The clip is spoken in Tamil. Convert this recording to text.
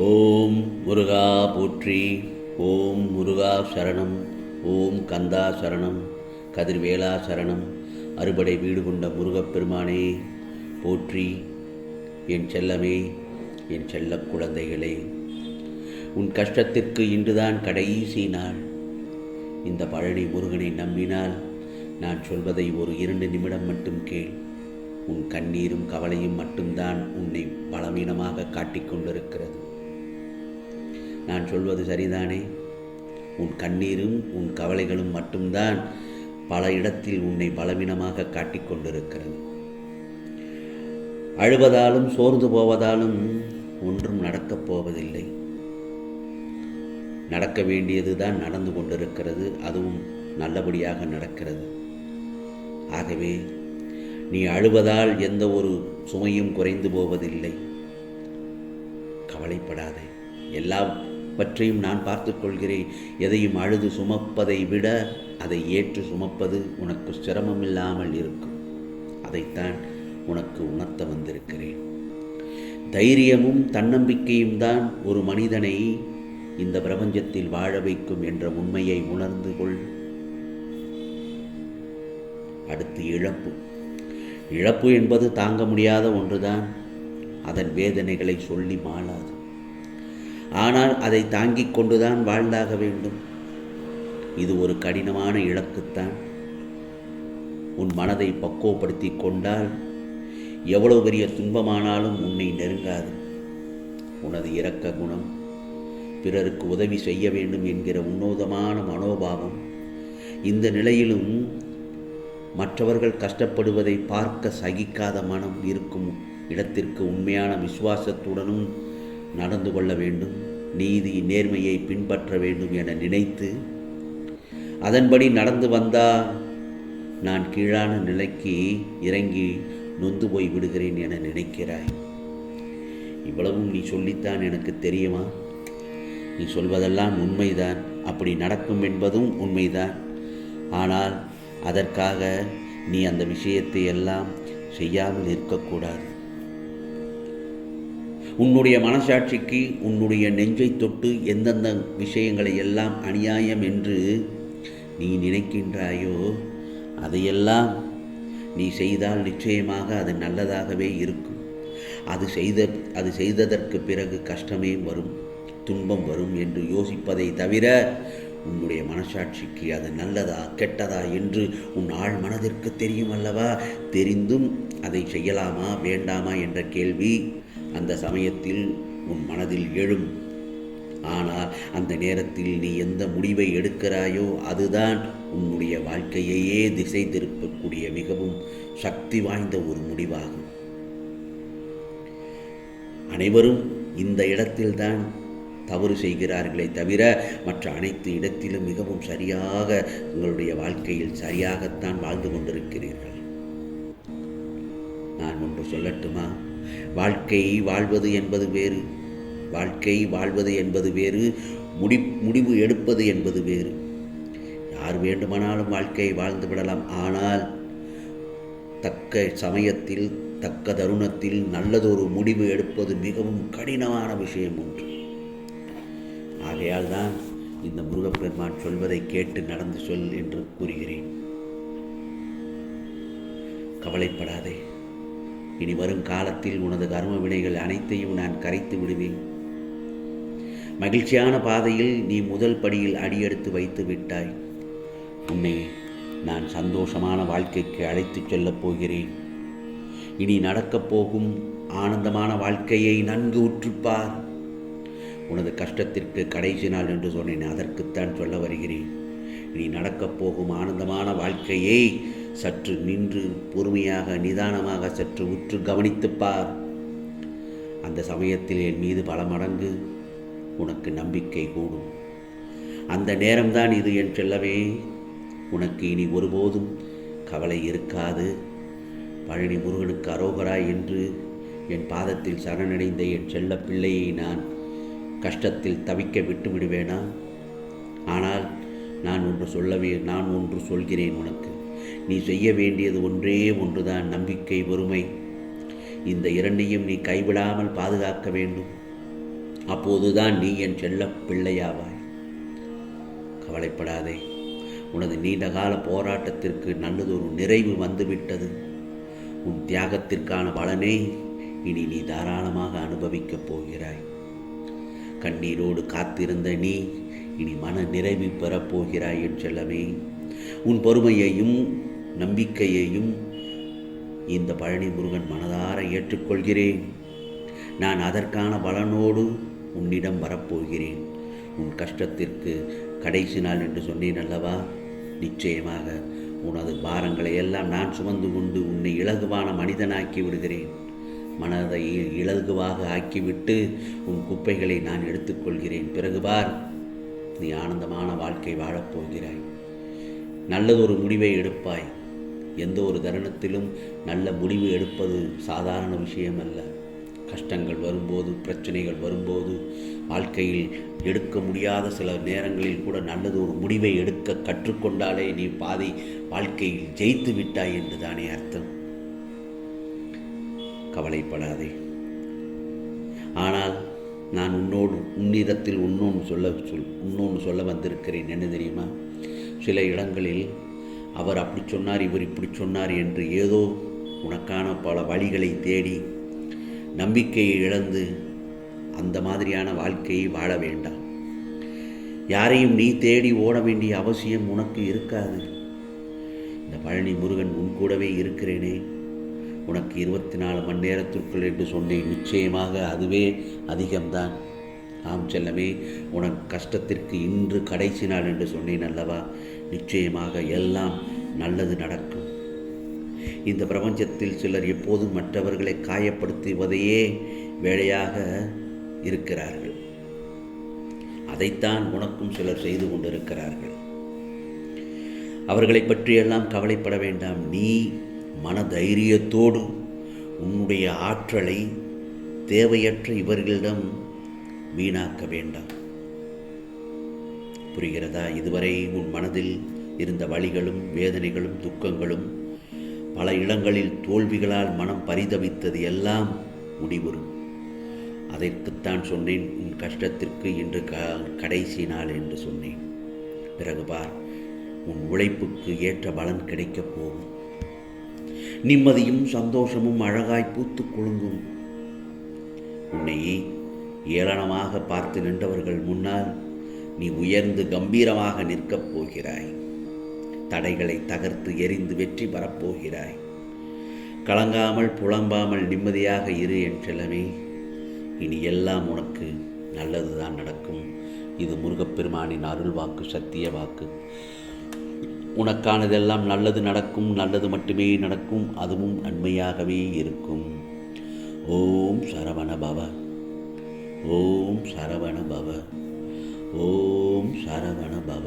ஓம் முருகா போற்றி. ஓம் முருகா சரணம். ஓம் கந்தா சரணம். கதிர்வேலா சரணம். அறுபடை வீடு கொண்ட முருகப்பெருமானே போற்றி. என் செல்லமே, என் செல்ல குழந்தைகளே, உன் கஷ்டத்திற்கு இன்றுதான் கடைசி நாள். இந்த பழனி முருகனை நம்பினால் நான் சொல்வதை ஒரு 2 நிமிடம் மட்டும் கேள். உன் கண்ணீரும் கவலையும் மட்டும்தான் உன்னை பலவீனமாக காட்டிக்கொண்டிருக்கிறது. நான் சொல்வது சரிதானே? உன் கண்ணீரும் உன் கவலைகளும் மட்டும்தான் பல இடத்தில் உன்னை பலவீனமாக காட்டிக்கொண்டிருக்கிறது. அழுவதாலும் சோர்ந்து போவதாலும் ஒன்றும் நடக்கப் போவதில்லை. நடக்க வேண்டியது தான் நடந்து கொண்டிருக்கிறது. அதுவும் நல்லபடியாக நடக்கிறது. ஆகவே நீ அழுவதால் எந்த ஒரு சுமையும் குறைந்து போவதில்லை. கவலைப்படாதே, எல்லாவற்றையும் நான் பார்த்துக் கொள்கிறேன். எதையும் அழுது சுமப்பதை விட அதை ஏற்று சுமப்பது உனக்கு சிரமமில்லாமல் இருக்கும். அதைத்தான் உனக்கு உணர்த்த வந்திருக்கிறேன். தைரியமும் தன்னம்பிக்கையும் தான் ஒரு மனிதனை இந்த பிரபஞ்சத்தில் வாழ வைக்கும் என்ற உண்மையை உணர்ந்து கொள். அடுத்து இழப்பு என்பது தாங்க முடியாத ஒன்றுதான். அதன் வேதனைகளை சொல்லி மாளாது. ஆனால் அதை தாங்கிக் கொண்டுதான் வாழ்ந்தாக வேண்டும். இது ஒரு கடினமான இலக்குத்தான். உன் மனதை பக்குவப்படுத்தி கொண்டால் எவ்வளவு பெரிய துன்பமானாலும் உன்னை நெருங்காது. உனது இரக்க குணம், பிறருக்கு உதவி செய்ய வேண்டும் என்கிற உன்னதமான மனோபாவம், இந்த நிலையிலும் மற்றவர்கள் கஷ்டப்படுவதை பார்க்க சகிக்காத மனம் இருக்கும் இடத்திற்கு உண்மையான விசுவாசத்துடனும் நடந்து கொள்ள வேண்டும். நீதி நேர்மையை பின்பற்ற வேண்டும் என நினைத்து அதன்படி நடந்து வந்தால் நான் கீழான நிலைக்கு இறங்கி நொந்து போய் விடுகிறேன் என நினைக்கிறாய். இவ்வளவும் நீ சொல்லித்தான் எனக்கு தெரியுமா? நீ சொல்வதெல்லாம் உண்மைதான். அப்படி நடக்கும் என்பதும் உண்மைதான். ஆனால் அதற்காக நீ அந்த விஷயத்தை எல்லாம் செய்யாமல் இருக்கக்கூடாது. உன்னுடைய மனசாட்சிக்கு உன்னுடைய நெஞ்சை தொட்டு எந்தெந்த விஷயங்களை எல்லாம் அநியாயம் என்று நீ நினைக்கின்றாயோ அதையெல்லாம் நீ செய்தால் நிச்சயமாக அது நல்லதாகவே இருக்கும். அது செய்ததற்கு பிறகு கஷ்டமே வரும், துன்பம் வரும் என்று யோசிப்பதை தவிர உன்னுடைய மனசாட்சிக்கு அது நல்லதா கெட்டதா என்று உன் ஆழ் மனதிற்கு தெரியும் அல்லவா? தெரிந்தும் அதை செய்யலாமா வேண்டாமா என்ற கேள்வி அந்த சமயத்தில் உன் மனதில் எழும். ஆனால் அந்த நேரத்தில் நீ எந்த முடிவை எடுக்கிறாயோ அதுதான் உன்னுடைய வாழ்க்கையையே திசை திருப்பக்கூடிய மிகவும் சக்தி வாய்ந்த ஒரு முடிவாகும். அனைவரும் இந்த இடத்தில்தான் தவறு செய்கிறார்களே தவிர மற்ற அனைத்து இடத்திலும் மிகவும் சரியாக உங்களுடைய வாழ்க்கையில் சரியாகத்தான் வாழ்ந்து கொண்டிருக்கிறீர்கள். நான் ஒன்று சொல்லட்டுமா? வாழ்க்கை வாழ்வது என்பது வேறு. முடிவு எடுப்பது என்பது வேறு. யார் வேண்டுமானாலும் வாழ்க்கையை வாழ்ந்து விடலாம். ஆனால் தக்க சமயத்தில் தக்க தருணத்தில் நல்லதொரு முடிவு எடுப்பது மிகவும் கடினமான விஷயம் ஒன்று. ஆகையால் தான் இந்த முருகப்பெருமான் சொல்வதை கேட்டு நடந்து சொல் என்று கூறுகிறேன். கவலைப்படாதே. இனி வரும் காலத்தில் உனது கர்ம வினைகள் அனைத்தையும் நான் கரைத்து விடுவேன். மகிழ்ச்சியான பாதையில் நீ முதல் படியில் அடியெடுத்து வைத்து விட்டாய். உன்னை நான் சந்தோஷமான வாழ்க்கைக்கு அழைத்துச் செல்லப் போகிறேன். இனி நடக்கப் போகும் ஆனந்தமான வாழ்க்கையை நன்கு உற்றுப்பார். உனது கஷ்டத்திற்கு கடைசி நாள் என்று சொன்னேன், அதற்குத்தான் சொல்ல வருகிறேன். இனி நடக்கப் போகும் ஆனந்தமான வாழ்க்கையை சற்று நின்று பொறுமையாக நிதானமாக சற்று உற்று கவனித்துப்பார். அந்த சமயத்தில் என் மீது பல மடங்கு உனக்கு நம்பிக்கை கூடும். அந்த நேரம்தான் இது என் செல்லவே. உனக்கு இனி ஒருபோதும் கவலை இருக்காது. பழனி முருகனுக்கு அரோகரா என்று என் பாதத்தில் சரணடைந்த என் செல்ல பிள்ளையை நான் கஷ்டத்தில் தவிக்க விட்டு விடுவேனா? ஆனால் நான் ஒன்று சொல்கிறேன் உனக்கு. நீ செய்ய வேண்டியது ஒன்றே ஒன்றுதான், நம்பிக்கை, பொறுமை. இந்த இரண்டையும் நீ கைவிடாமல் பாதுகாக்க வேண்டும். அப்போதுதான் நீ என் செல்ல பிள்ளையாவாய். கவலைப்படாதே, உனது நீண்டகால போராட்டத்திற்கு நல்லதொரு நிறைவு வந்துவிட்டது. உன் தியாகத்திற்கான பலனை இனி நீ தாராளமாக அனுபவிக்கப் போகிறாய். கண்ணீரோடு காத்திருந்த நீ இனி மன நிறைவு பெறப்போகிறாய் என் செல்லமே. உன் பொறுமையையும் நம்பிக்கையையும் இந்த பழனி முருகன் மனதார ஏற்றுக்கொள்கிறேன். நான் அதற்கான பலனோடு உன்னிடம் வரப்போகிறேன். உன் கஷ்டத்திற்கு கடைசி நாள் என்று சொன்னேன் அல்லவா? நிச்சயமாக உனது பாரங்களை எல்லாம் நான் சுமந்து கொண்டு உன்னை இலகுவான மனிதனாக்கி விடுகிறேன். மனதை இலகுவாக ஆக்கிவிட்டு உன் குப்பைகளை நான் எடுத்துக்கொள்கிறேன். பிறகு பார், நீ ஆனந்தமான வாழ்க்கை வாழப்போகிறாய். நல்லதொரு முடிவை எடுப்பாய். எந்த ஒரு தருணத்திலும் நல்ல முடிவு எடுப்பது சாதாரண விஷயம் அல்ல. கஷ்டங்கள் வரும்போது, பிரச்சனைகள் வரும்போது, வாழ்க்கையில் எடுக்க முடியாத சில நேரங்களில் கூட நல்லது ஒரு முடிவை எடுக்க கற்றுக்கொண்டாலே நீ பாதி வாழ்க்கையில் ஜெயித்து விட்டாய் என்று தானே அர்த்தம். கவலைப்படாதே. ஆனால் நான் உன்னிடத்தில் இன்னொன்று சொல்ல வந்திருக்கிறேன். என்ன தெரியுமா? சில இடங்களில் அவர் அப்படி சொன்னார், இவர் இப்படி சொன்னார் என்று ஏதோ உனக்கான பல வழிகளை தேடி நம்பிக்கையை இழந்து அந்த மாதிரியான வாழ்க்கையை வாழ வேண்டாம். யாரையும் நீ தேடி ஓட வேண்டிய அவசியம் உனக்கு இருக்காது. இந்த பழனி முருகன் உன் கூடவே இருக்கிறேனே. உனக்கு 24 மணி நேரத்திற்குள் என்று சொன்னேன். நிச்சயமாக அதுவே அதிகம்தான். ஆம் செல்லமே, உனக்கு கஷ்டத்திற்கு இன்று கடைசி நாள் என்று சொன்னேன் அல்லவா? நிச்சயமாக எல்லாம் நல்லது நடக்கும். இந்த பிரபஞ்சத்தில் சிலர் எப்போதும் மற்றவர்களை காயப்படுத்துவதையே வேலையாக இருக்கிறார்கள். அதைத்தான் உனக்கும் சிலர் செய்து கொண்டிருக்கிறார்கள். அவர்களை பற்றியெல்லாம் கவலைப்பட வேண்டாம். நீ மன தைரியத்தோடு உன்னுடைய ஆற்றலை தேவையற்ற இவர்களிடம் வீணாக்க வேண்டாம். புரிகிறதா? இதுவரை உன் மனதில் இருந்த வலிகளும் வேதனைகளும் துக்கங்களும் பல இடங்களில் தோல்விகளால் மனம் பரிதவித்தது எல்லாம் முடிவுறும். அதற்குத்தான் சொன்னேன், உன் கஷ்டத்திற்கு இன்று கடைசி நாள் என்று சொன்னேன். பிறகு பார், உன் உழைப்புக்கு ஏற்ற பலன் கிடைக்கப் போகும். நிம்மதியும் சந்தோஷமும் அழகாய் பூத்து குலுங்கும். உன்னை ஏளனமாக பார்த்து நின்றவர்கள் முன்னால் நீ உயர்ந்து கம்பீரமாக நிற்கப் போகிறாய். தடைகளை தகர்த்து எரிந்து வெற்றி பெறப்போகிறாய். கலங்காமல் புலம்பாமல் நிம்மதியாக இரு என் செல்லமே. இனி எல்லாம் உனக்கு நல்லதுதான் நடக்கும். இது முருகப்பெருமானின் அருள் வாக்கு, சத்திய வாக்கு. உனக்கானதெல்லாம் நல்லது நடக்கும். நல்லது மட்டுமே நடக்கும். அதுவும் நன்மையாகவே இருக்கும். ஓம் சரவண பவ. ஓம் சரவண பவ. ஓம் சரவண பவ.